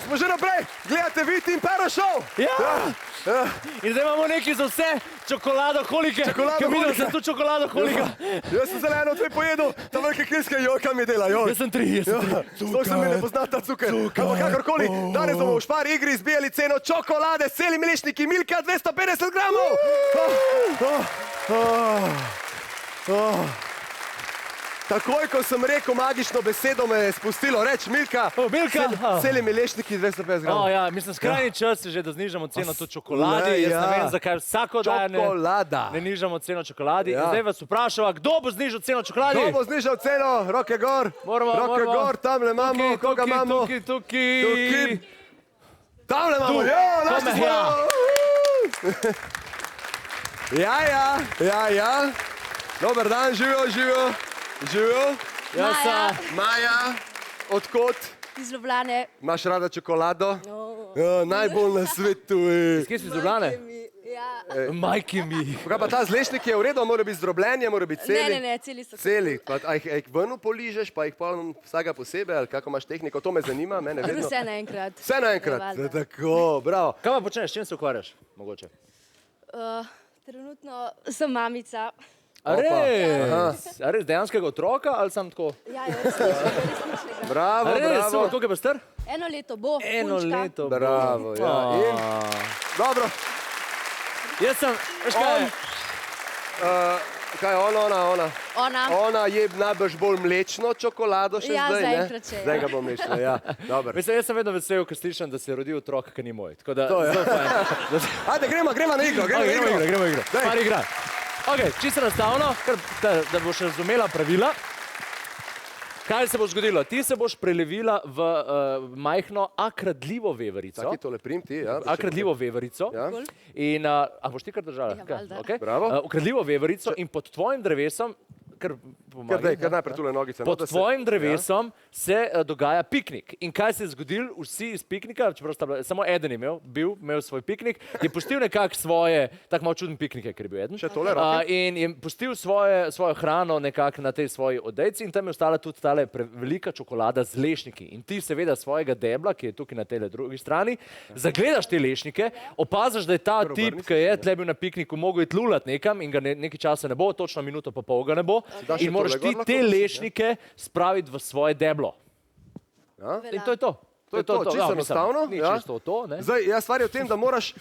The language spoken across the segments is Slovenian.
Smo že naprej, gledate Vit in Pero show. Ja. In zdaj imamo nekaj za vse, čokolado holike. Ker videl sem tu čokolado holika. Jaz sem zeleno dve pojedel, ta velike kilske, joj, kam je dela, joj. Jaz sem tri. Sploh se mi ne pozna ta cukor. Ampak kakorkoli, danes bomo v Špar igri izbijali ceno čokolade s celimi lešniki Milka 250 gramov. Takoj, ko sem rekel magično besedo, me je spustilo reč Milka. Milka! Celimi lešniki 250 gramov. Ja, mislim, skrajni čas je že, da znižamo ceno to čokoladi. Jaz ne vem, zakaj vsako Čokolada. ne nižamo ceno čokoladi. In zdaj vas vprašava, kdo bo znižal ceno čokoladi? Kdo bo znižal ceno? Roke gor. Roke gor, tamle imamo, koga imamo? Tukaj. Tamle imamo, našli smo. Ja. Dober dan, živijo. Maja, odkot? Iz Ljubljane. Imaš rada čokolado? Najbolj na svetu. Kje si iz Ljubljane? Ja. Majki mi. Kaj pa ta z lešniki je v redu, mora biti zdrobljenje, mora biti celi? Ne, celi so. Celi. A jih ven poližeš, pa jih pa vsega posebej, ali kako imaš tehniko? To me zanima, mene vedno. Vse naenkrat. Vse naenkrat. Tako, bravo. Kaj pa počneš, s čim se ukvarjaš? Mogoče. Trenutno sem mamica. A res, dejanskega otroka ali sam tako? Ja, resničnega. Bravo, A res, bravo. koliko je pa star? 1 leto bo, Eno punčka. leto. Bravo, ja. In? Dobro. Jaz sem, veš kaj? Kaj je ona? Ona. Ona je najbrž bolj mlečno čokolado še Ja, zdaj, ne? zaenkrat še, ja. Zdaj ga bo mlečno, ja. Dobro. Mislim, jaz sem vedno vesel, ko slišim, da se je rodil otrok, ki ni moj. Tako da, To je. zelo fajn. Ajde, gremo na igro, Gremo igro. Daj. Par igra. Ok, čisto enostavno, da boš razumela pravila. Kaj se bo zgodilo? Ti se boš prelevila v majhno akradljivo veverico. Taki tole prim ti, ja. Akradljivo veverico. Ja. In, a boš ti kar držala? Ja, valjda. Okay. Bravo. Akradljivo veverico in pod tvojim drevesom, kar pomagaj. Kar najprej tule nogice. Pod tvojim drevesom se dogaja piknik. In kaj se je zgodilo? Vsi iz piknika, čeprav sta bila, samo eden je imel svoj piknik, je pustil nekako svoje, tako malo čuden piknik je, ker je bil eden. Še tole roke. In je pustil svojo hrano nekako na tej svoji odejci in tam je ostala tudi tale velika čokolada z lešniki. In ti seveda svojega debla, ki je tukaj na tej drugi strani, zagledaš te lešnike, opaziš, da je ta tip, ki je tle bil na pikniku, mogel iti lulat nekam in ga nekaj časa ne bo, točno minuto pa pol ga ne bo. In moraš ti te lešnike spraviti v svoje deblo. In to je to. To je to, čisto enostavno. Ni čisto to, ne? Zdaj, stvar je v tem, da moraš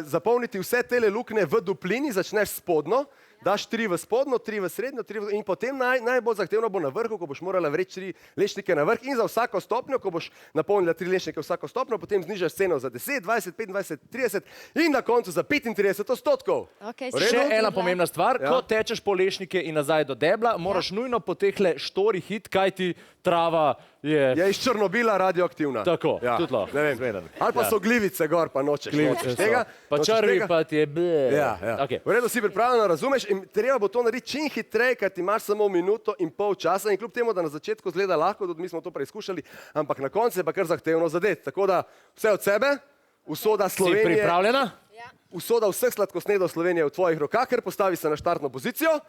zapolniti vse tele luknje v duplini, začneš spodno, daš 3 v spodno, 3 v srednjo, 3 v... in potem najbolj zahtevno bo na vrhu, ko boš morala vreči 3 lešnike na vrh in za vsako stopnjo, ko boš napolnila 3 lešnike vsako stopnjo, potem znižaš ceno za 10, 20, 25, 30 in na koncu za 35%. Okay, Še ena pomembna stvar, ko tečeš po lešnike in nazaj do debla, moraš nujno po tehle štorih hit, kaj ti trava je... Je iz Černobila radioaktivna. Tako, tudi lahko. Ne vem. Ali pa so glivice gor, pa nočeš tega. Pa črvi pa ti je Ja. V redu, si pripravljena, razumeš? In treba bo to narediti čim hitreje, ker ti imaš samo minuto in pol časa in kljub temu, da na začetku zgleda lahko, tudi mi smo to preizkušali, ampak na koncu je pa kar zahtevno zadeti. Tako da vse od sebe, usoda Slovenije... Si pripravljena? Ja. Usoda vseh sladkosnedov Slovenije v tvojih rokah, ker postavi se na štartno pozicijo.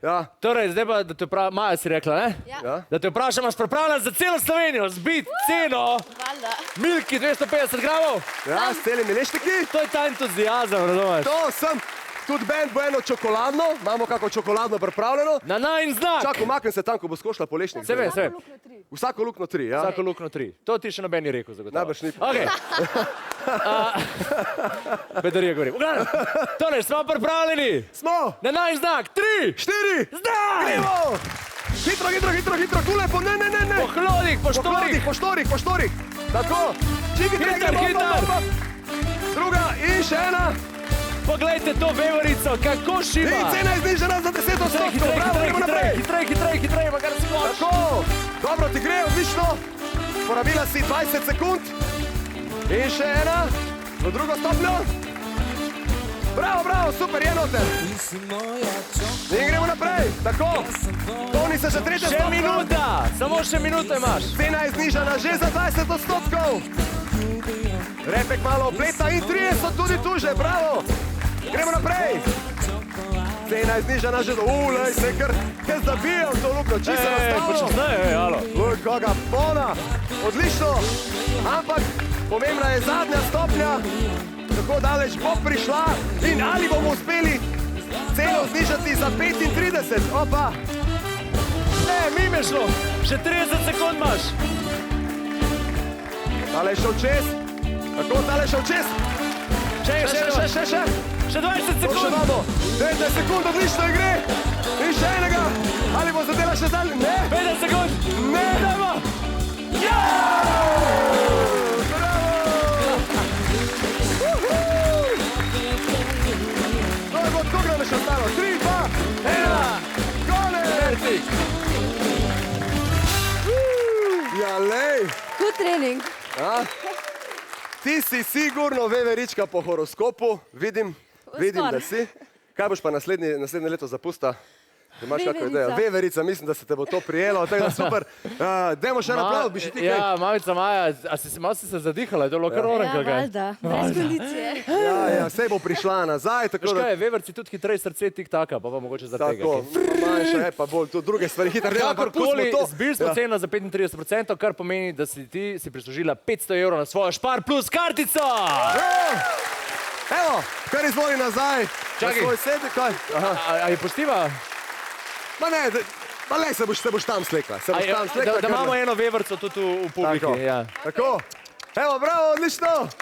Ja. Torej, zdaj pa, da te vprašam, Maja si rekla, ne? Ja. Da te vprašam, imaš pripravljena za celo Slovenijo zbiti ceno Valjda. Milki 250 gramov? Ja, s celimi lešniki. To je ta entuzijazem, razumeš? To sem. Tudi band bo eno čokoladno, imamo kako čokoladno pripravljeno. Na najin znak. Čak, umaknem se tam, ko bo skošla po lešnik. Se ve. Vsako lukno 3, ja? Vsako lukno 3. To ti še noben ni rekel zagotovo. Najbrž ni. Ok. Bedarija govorim. V glavnem, torej, smo pripravljeni. Smo! Na najin znak. 3, 4, zdaj! gremo! Hitro, tule po, ne. Po hlodih, po štorih. Po štorih. Tako. Hiter. Druga in še ena. Poglejte to veverico, kako šiba. In cena je znižena za 10%. Bravo, gremo naprej. Hitrej, pa kar skoč. Tako. Dobro ti gre, odlično. Porabila si 20 sekund. In še ena. V drugo stopnjo. Bravo, super, je noter. In gremo naprej. Tako. Polni se še tretja stopnja. Še minuta, samo še minuto imaš. Cena je znižana že za 20%. Repek malo opleta in 30 so tudi tu že, bravo. Gremo naprej. Cena je znižana že do... Lej, se kar zabijal to lukno, čisto enostavno. Počasneje, alo. Lej, koga pona. Odlično. Ampak Pomembna je zadnja stopnja, kako daleč bo prišla in ali bomo uspeli ceno znižati za 35. Opa! Ne, mimo je šlo, še 30 sekund imaš. Tale je šel čez. Kako tale je šel čez? Še 20 Še sekund. imamo. 19 sekund, odlično gre. In še enega. Ali bo zadela še zadnji? Ne. 50 sekund. Ne. Dajmo. Ja! To je bo, koliko nam je še ostalo? 3, 2, 1. Konec! Ja, lej. Hud trening. Ti si sigurno veverička po horoskopu, vidim, da si. Kaj boš pa naslednje leto zapusta? Imaš kakšno idejo? Veverica. Veverica, mislim, da se te bo to prijelo, tako da super. Dajmo še en aplauz, bi še ti kaj? Ja, mamica Maja, a malo si se zadihala, je to bilo kar orenka. Ja, valjda. Brez kondicije. Ja, sej bo prišla nazaj, tako Veš da... kaj, veverci tudi hitreje srce tik-taka, pa mogoče za tega. Tako, manjša je pa bolj, tu druge stvari hitro. Kakorkoli, zbir smo ceno za 35%, kar pomeni, da si ti prislužila 500 evrov na svojo Špar Plus kartico. Evo, kar izvoli nazaj. Čakaj. Na svoj sedi, kaj? Aha. A je poštiva? Ma ne, ma le se boš tam slekla. Se boš tam slekla. Da imamo eno veverco tudi v publiki. Tako. Ja. Tako. Evo, bravo, odlično.